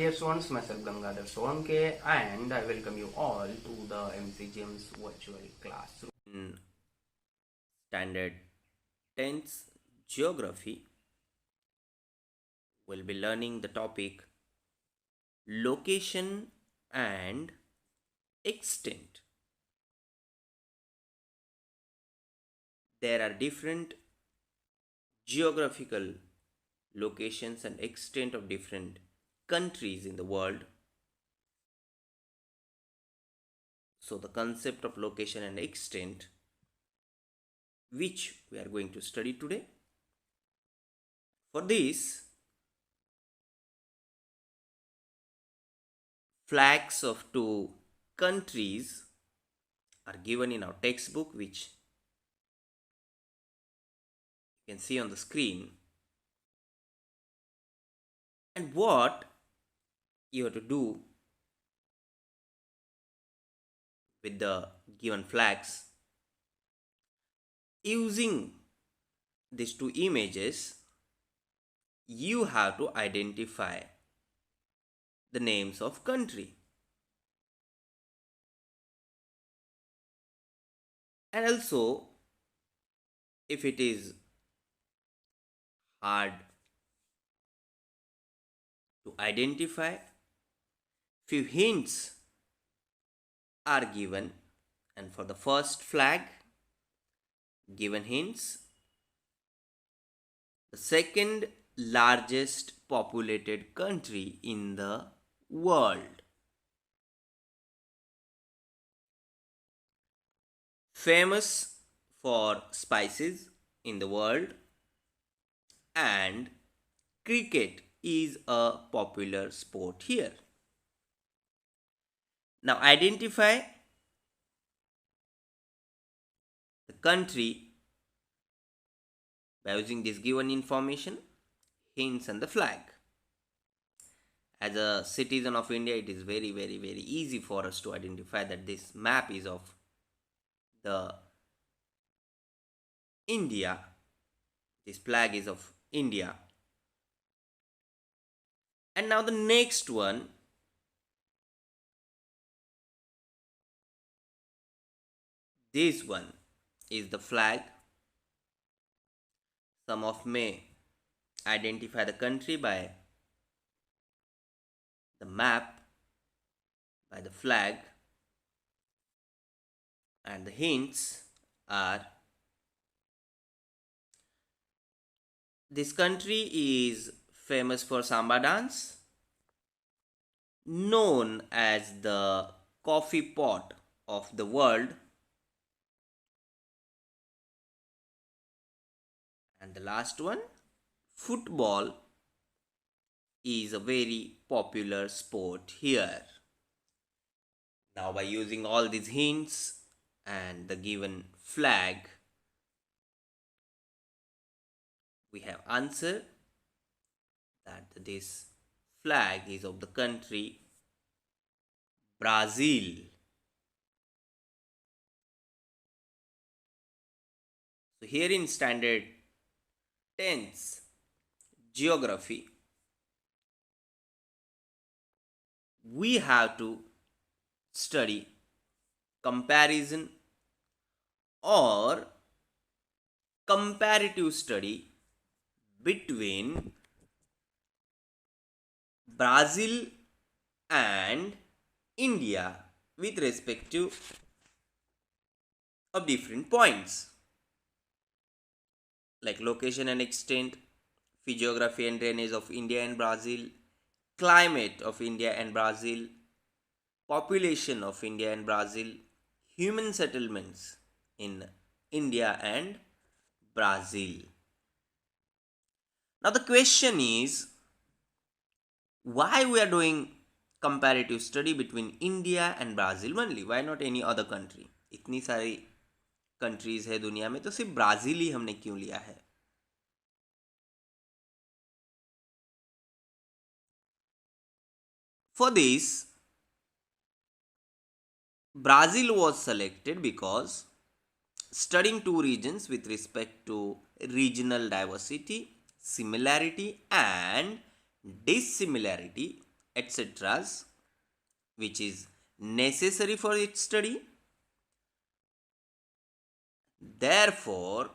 dear students, myself Gangadhar Solanke, and I welcome you all to the MCGM's virtual classroom. In standard 10th geography, we'll be learning the topic location and extent. There are different geographical locations and extent of different countries in the world. So the concept of location and extent, which we are going to study today. For this, flags of two countries are given in our textbook, which you can see on the screen. And what you have to do with the given flags, using these two images, you have to identify the names of country. And also, if it is hard to identify, few hints are given, and for the first flag, given hints: the second largest populated country in the world, famous for spices in the world, and cricket is a popular sport here. Now identify the country by using this given information, hints, and the flag. As a citizen of India, it is very easy for us to identify that this map is of the India. This flag is of India. And now the next one, this one is the flag. Some of may identify the country by the map, by the flag, and the hints are: this country is famous for samba dance, known as the coffee pot of the world, and the last one, football is a very popular sport here. Now, by using all these hints and the given flag, we have answered that this flag is of the country Brazil. So here in standard 10th geography, we have to study comparison or comparative study between Brazil and India with respect to of different points like location and extent, physiography and drainage of India and Brazil, climate of India and Brazil, population of India and Brazil, human settlements in India and Brazil. Now the question is, why we are doing comparative study between India and Brazil only? Why not any other country? इतनी सारी countries है दुनिया में, तो सिर्फ Brazil ही हमने क्यों लिया है? For this, Brazil was selected because studying two regions with respect to regional diversity, similarity and dissimilarity, etc., which is necessary for its study. Therefore,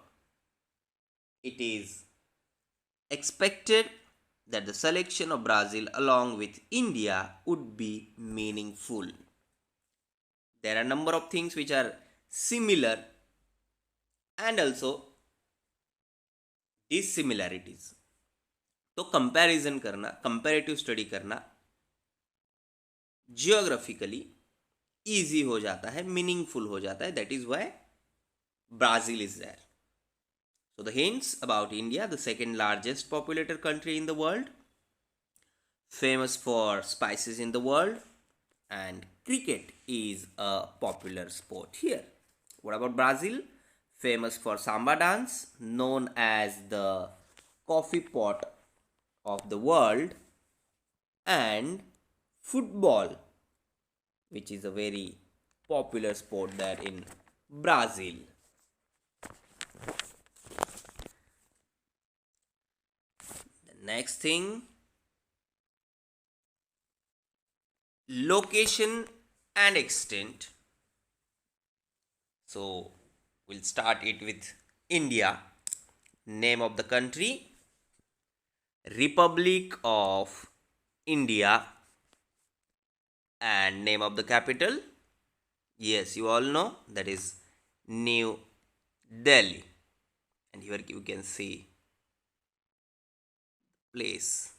it is expected that the selection of Brazil along with India would be meaningful. There are a number of things which are similar and also dissimilarities. तो comparison करना, comparative study करना geographically easy हो जाता है, meaningful हो जाता है. That is why Brazil is there. So the hints about India, the second largest populated country in the world, famous for spices in the world, and cricket is a popular sport here. What about Brazil? Famous for samba dance, known as the coffee pot of the world, and football, which is a very popular sport there in Brazil. Next thing, location and extent. So we'll start it with India. Name of the country, Republic of India. And name of the capital, yes, you all know, that is New Delhi. And here you can see place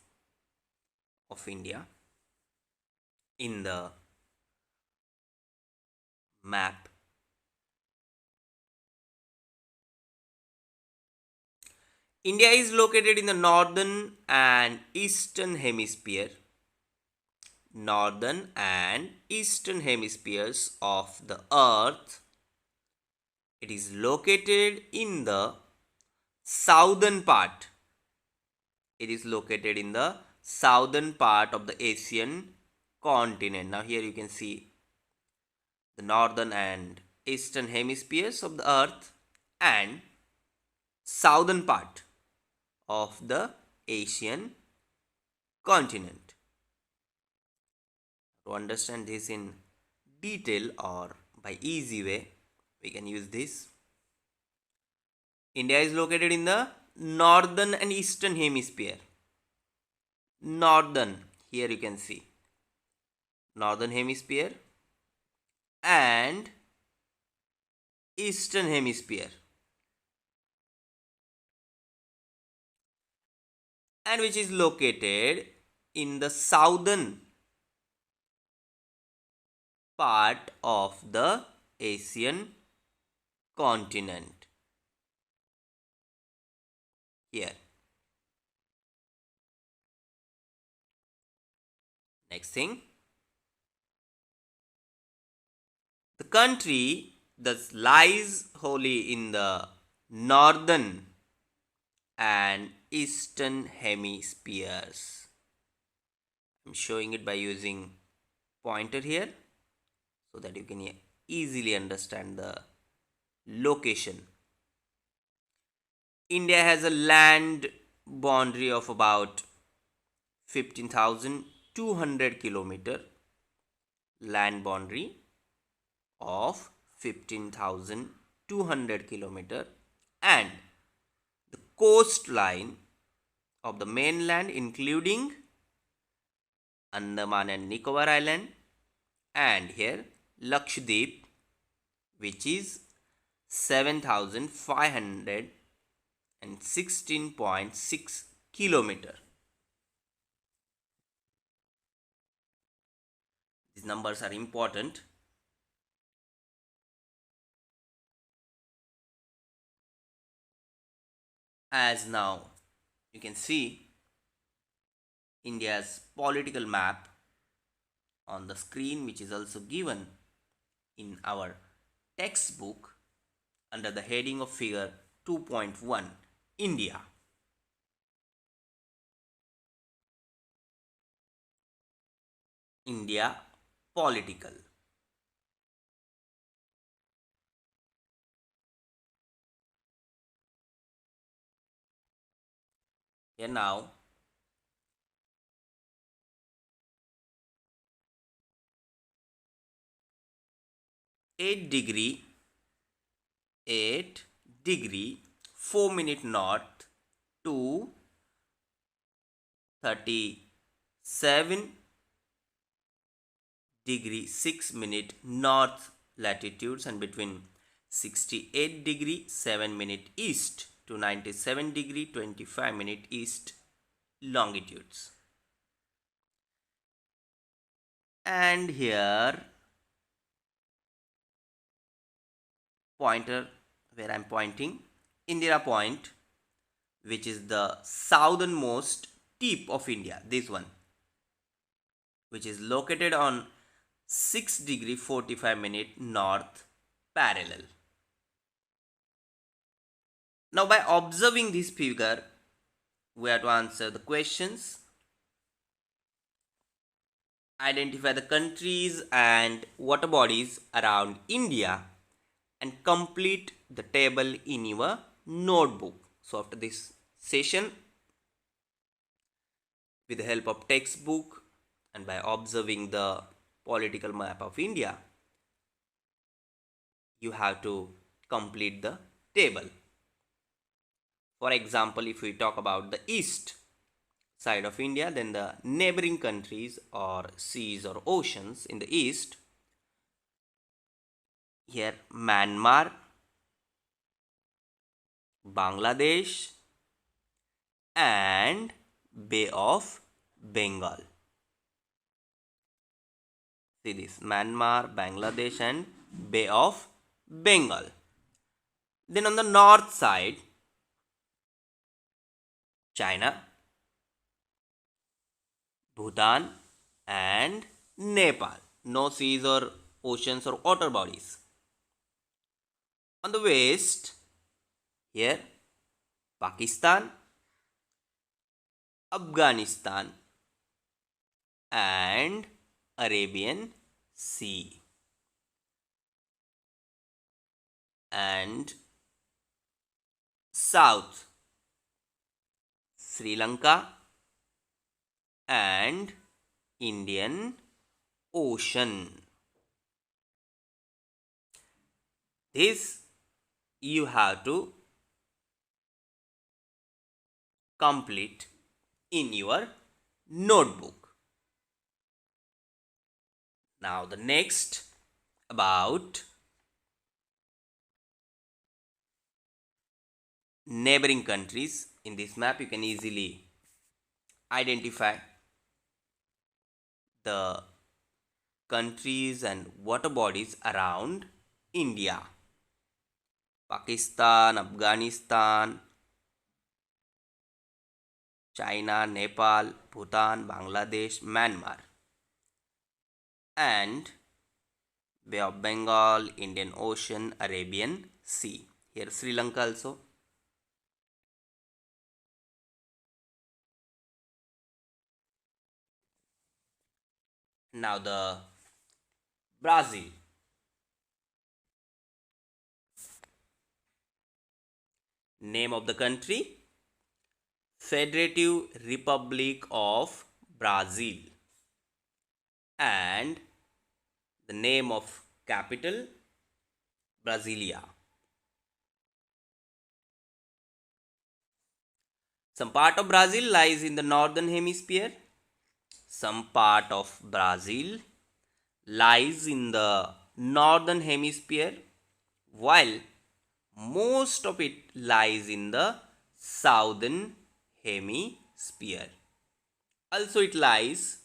of India in the map. India is located in the northern and eastern hemisphere. Northern and eastern hemispheres of the earth. It is located in the southern part. It is located in the southern part of the Asian continent. Now here you can see the northern and eastern hemispheres of the earth and southern part of the Asian continent. To understand this in detail or by easy way, we can use this. India is located in the northern and eastern hemisphere. Northern, here you can see northern hemisphere and eastern hemisphere, and which is located in the southern part of the Asian continent. Here. Next thing. The country thus lies wholly in the northern and eastern hemispheres. I'm showing it by using pointer here so that you can easily understand the location. India has a land boundary of about 15,200 kilometer, land boundary of 15,200 kilometer, and the coastline of the mainland including Andaman and Nicobar Island and here Lakshadweep, which is 7,516.6 kilometer. These numbers are important. As now you can see India's political map on the screen, which is also given in our textbook under the heading of figure 2.1, India. India political. Here now 8 degree 8 degree 4 minute north to 37 degree 6 minute north latitudes, and between 68 degree 7 minute east to 97 degree 25 minute east longitudes. And here pointer where I'm pointing, Indira Point, which is the southernmost tip of India, this one, which is located on 6 degree 45 minute north parallel. Now by observing this figure, we have to answer the questions, identify the countries and water bodies around India, and complete the table in your notebook. So after this session, with the help of textbook and by observing the political map of India, you have to complete the table. For example, if we talk about the east side of India, then the neighboring countries or seas or oceans in the east, here Myanmar, Bangladesh and Bay of Bengal. See this, Myanmar, Bangladesh and Bay of Bengal. Then on the north side, China, Bhutan and Nepal. No seas or oceans or water bodies. On the west, here Pakistan, Afghanistan and Arabian Sea. And south, Sri Lanka and Indian Ocean. This you have to complete in your notebook. Now the next about neighboring countries. In this map you can easily identify the countries and water bodies around India. Pakistan, Afghanistan, China, Nepal, Bhutan, Bangladesh, Myanmar and Bay of Bengal, Indian Ocean, Arabian Sea. Here Sri Lanka also. Now the Brazil. Name of the country, Federative Republic of Brazil, and the name of capital, Brasilia. Some part of Brazil lies in the northern hemisphere. Some part of Brazil lies in the northern hemisphere, while most of it lies in the southern hemisphere. Also it lies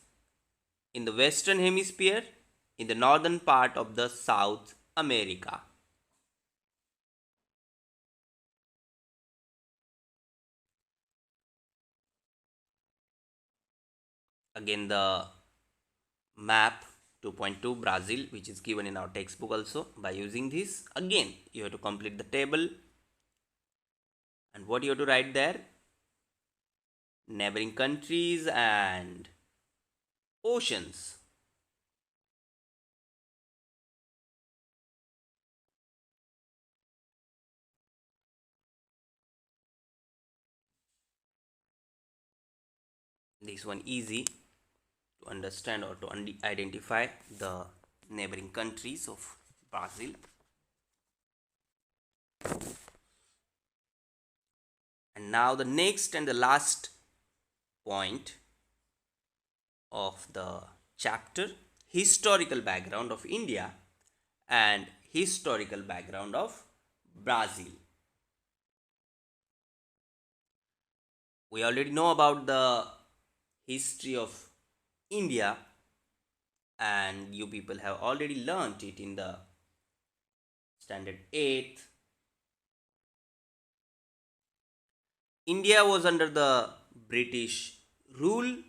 in the western hemisphere, in the northern part of the South America. Again the map 2.2 Brazil, which is given in our textbook also. By using this, again you have to complete the table, and what you have to write there, neighboring countries and oceans. This one easy to understand or to identify the neighboring countries of Brazil. And now the next and the last point of the chapter, historical background of India and historical background of Brazil. We already know about the history of India, and you people have already learnt it in the standard 8th. India was under the British rule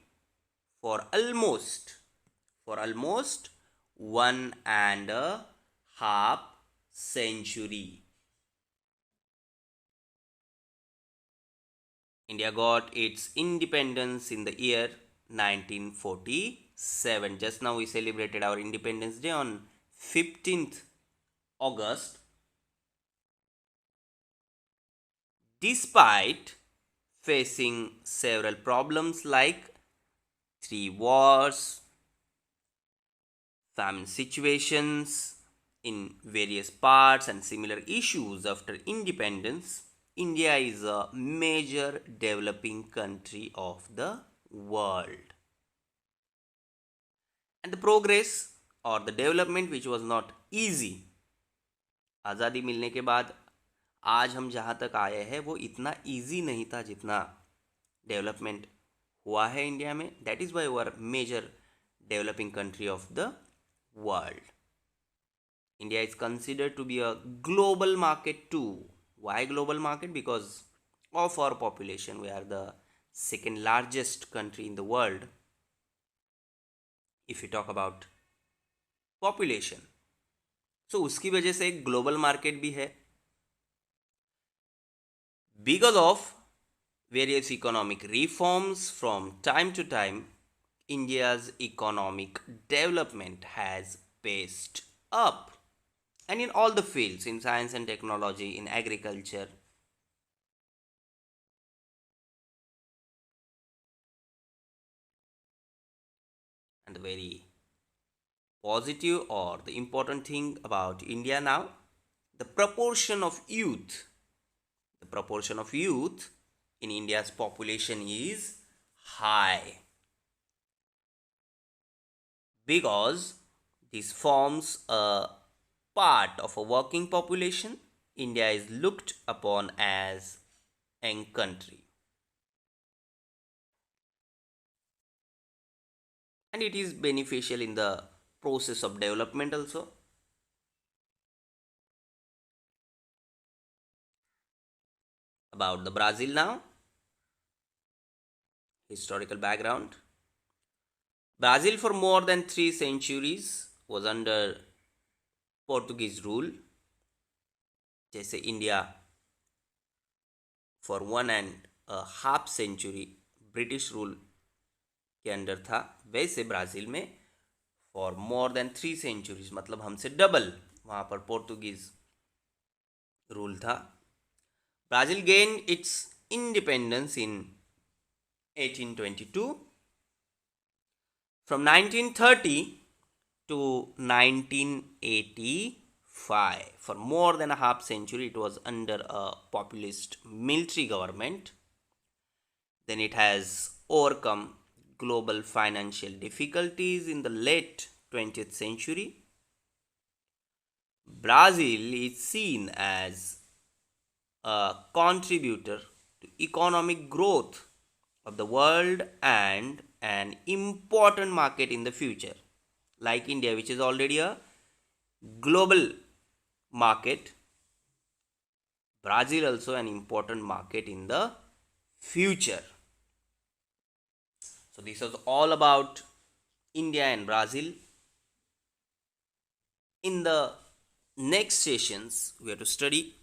for almost 1.5 century. India got its independence in the year 1947. Just now we celebrated our Independence Day on 15th August. Despite facing several problems like 3 wars, famine situations in various parts, and similar issues after independence, India is a major developing country of the world. And the progress or the development which was not easy, आज़ादी मिलने के बाद आज हम जहाँ तक आए हैं वो इतना ईजी नहीं था जितना डेवलपमेंट हुआ है इंडिया में. That is why we are major developing country of the world. India is considered to be a global market too. Why global market? Because of our population. We are the second largest country in the world if you talk about population. So उसकी वजह से एक global market भी है. Because of various economic reforms from time to time, India's economic development has paced up. And in all the fields, in science and technology, in agriculture, and the very positive or the important thing about India now, the proportion of youth in India's population is high, because this forms a part of a working population. India is looked upon as a country, and it is beneficial in the process of development also. About the Brazil now, historical background. Brazil for more than 3 centuries was under Portuguese rule. जैसे India for 1.5 century British rule के under था, वैसे Brazil में for more than 3 centuries, मतलब हमसे double वहाँ पर Portuguese rule था. Brazil gain it's independence in 1822. From 1930 to 1985, for more than a half century, it was under a populist military government. Then it has overcome global financial difficulties in the late 20th century. Brazil is seen as a contributor to economic growth of the world and an important market in the future, like India, which is already a global market. Brazil also an important market in the future. So this was all about India and Brazil. In the next sessions, we have to study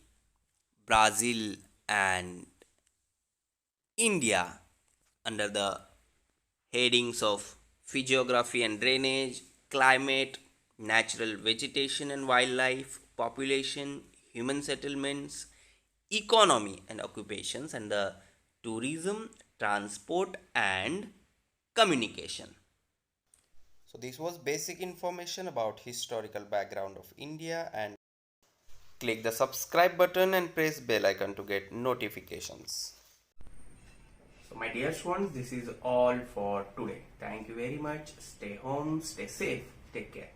Brazil and India under the headings of physiography and drainage, climate, natural vegetation and wildlife, population, human settlements, economy and occupations, and the tourism, transport and communication. So this was basic information about historical background of India, and click the subscribe button and press bell icon to get notifications. So my dear students, this is all for today. Thank you very much. Stay home, stay safe, take care.